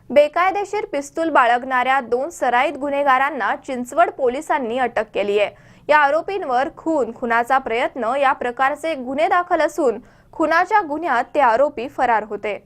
बेकायदेशीर पिस्तूल बाळगणाऱ्या 2 सराईत गुन्हेगारांना चिंचवड पोलिसांनी अटक केली आहे। या आरोपींवर खुनाचा प्रयत्न या प्रकारचे गुन्हे दाखल असून खुनाच्या गुन्ह्यात ते आरोपी फरार होते।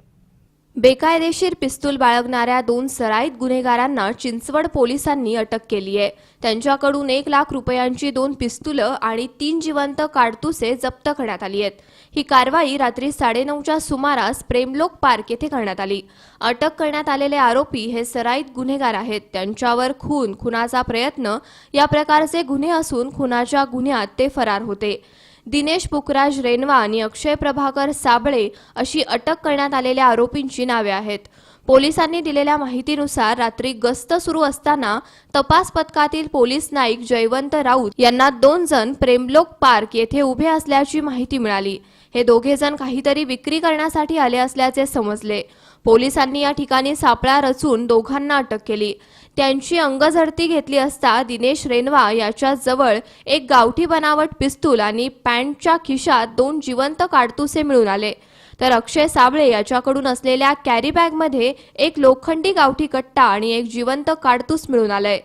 बेकायदेशीर पिस्तूल बाळगणाऱ्या 2 सराईत गुन्हेगारांना चिंचवड पोलिसांनी अटक केली आहे। त्यांच्याकडून 1 लाख रुपयांची 2 पिस्तुलं आणि 3 जिवंत काडतुसे जप्त करण्यात आली आहेत। ही कारवाई रात्री 9:30च्या सुमारास प्रेमलोक पार्क येथे करण्यात आली। अटक करण्यात आलेले आरोपी हे सराईत गुन्हेगार आहेत। त्यांच्यावर खुनाचा प्रयत्न या प्रकारचे गुन्हे असून खुनाच्या गुन्ह्यात ते फरार होते। दिनेश पुखराज रेनवा आणि अक्षय प्रभाकर साबळे अशी अटक करण्यात आलेल्या आरोपींची नावे आहेत। पोलिसांनी दिलेल्या माहितीनुसार रात्री गस्त सुरू असताना तपास पथकातील पोलीस नाईक जयवंत राऊत यांना 2 जण प्रेमलोक पार्क येथे उभे असल्याची माहिती मिळाली। हे दोघे जण काहीतरी विक्री करण्यासाठी आले असल्याचे समजले। पोलिसांनी या ठिकाणी सापळा रचून दोघांना अटक केली। त्यांची अंगझडती घेतली असता दिनेश रेनवा याच्या जवळ एक गावठी बनावट पिस्तूल आणि पॅन्टच्या खिशात 2 जिवंत काडतुसे मिळून आले। तर अक्षय साबळे याच्याकडून असलेल्या कॅरी बॅगमध्ये एक लोखंडी गावठी कट्टा आणि एक जिवंत काडतूस मिळून आले।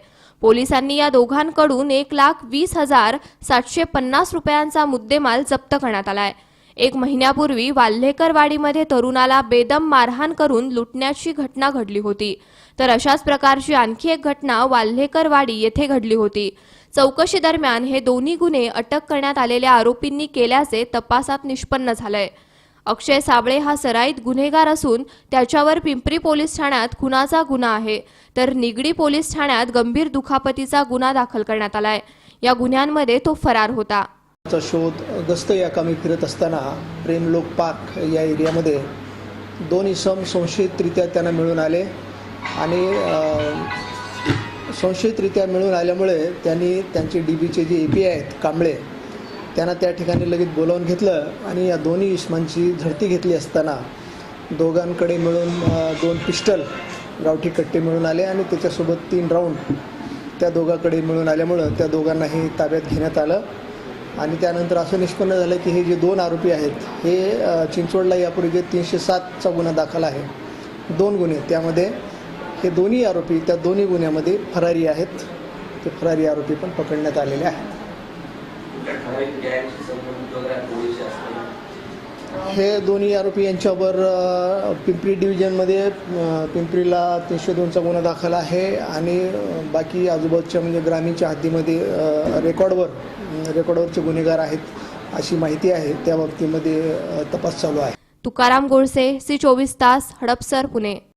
पोलिसांनी या दोघांकडून 1,20,750 रुपयांचा मुद्देमाल जप्त करण्यात आलाय। 1 महिन्यापूर्वी वाल्हेकरवाडीमध्ये तरुणाला बेदम मारहाण करून लुटण्याची घटना घडली होती। तर अशाच प्रकारची आणखी एक घटना वाल्हेकरवाडी येथे घडली होती। चौकशी दरम्यान हे दोन्ही गुन्हे अटक करण्यात आलेल्या आरोपींनी केल्याचे तपासात निष्पन्न झालंय। अक्षय साबळे हा सराईत गुन्हेगार असून त्याच्यावर पिंपरी पोलीस ठाण्यात खुनाचा गुन्हा आहे, तर निगडी पोलीस ठाण्यात गंभीर दुखापतीचा गुन्हा दाखल करण्यात आलाय। या गुन्ह्यांमध्ये तो फरार होता। शोध गस्त या कामी फिरत असताना प्रेमलोक पार्क या एरियामध्ये 2 इसम संशयितरित्या त्यांना मिळून आले आणि संशयितरित्या मिळून आल्यामुळे त्यांनी त्यांचे डीबीचे जे एपी आहेत कांबळे त्यांना त्या ठिकाणी लगेच बोलावून घेतलं आणि या दोन्ही इसमांची झडती घेतली असताना दोघांकडे मिळून 2 पिस्टल गावठी कट्टे मिळून आले आणि त्याच्यासोबत 3 राऊंड त्या दोघांकडे मिळून आल्यामुळं त्या दोघांनाही ताब्यात घेण्यात आलं। आणि त्यानंतर असं निष्पन्न झालं की हे जे 2 आरोपी आहेत हे चिंचवडला यापूर्वी 307चा गुन्हा दाखल आहे, 2 गुन्हे, त्यामध्ये हे दोन्ही आरोपी त्या दोन्ही गुन्ह्यामध्ये फरारी आहेत। ते फरारी आरोपी पण पकडण्यात आलेले आहेत। हे दोन्ही आरोपी यांच्यावर पिंपरी डिव्हिजनमध्ये पिंपरीला 302चा गुन्हा दाखल आहे आणि बाकी आजूबाजूच्या म्हणजे ग्रामीणच्या हद्दीमध्ये रेकॉर्डवरचे गुन्हेगार आहेत अशी माहिती आहे। त्या बाबतीमध्ये तपास चालू आहे। तुकाराम गोळसे, सी 24 तास, हडपसर, पुणे।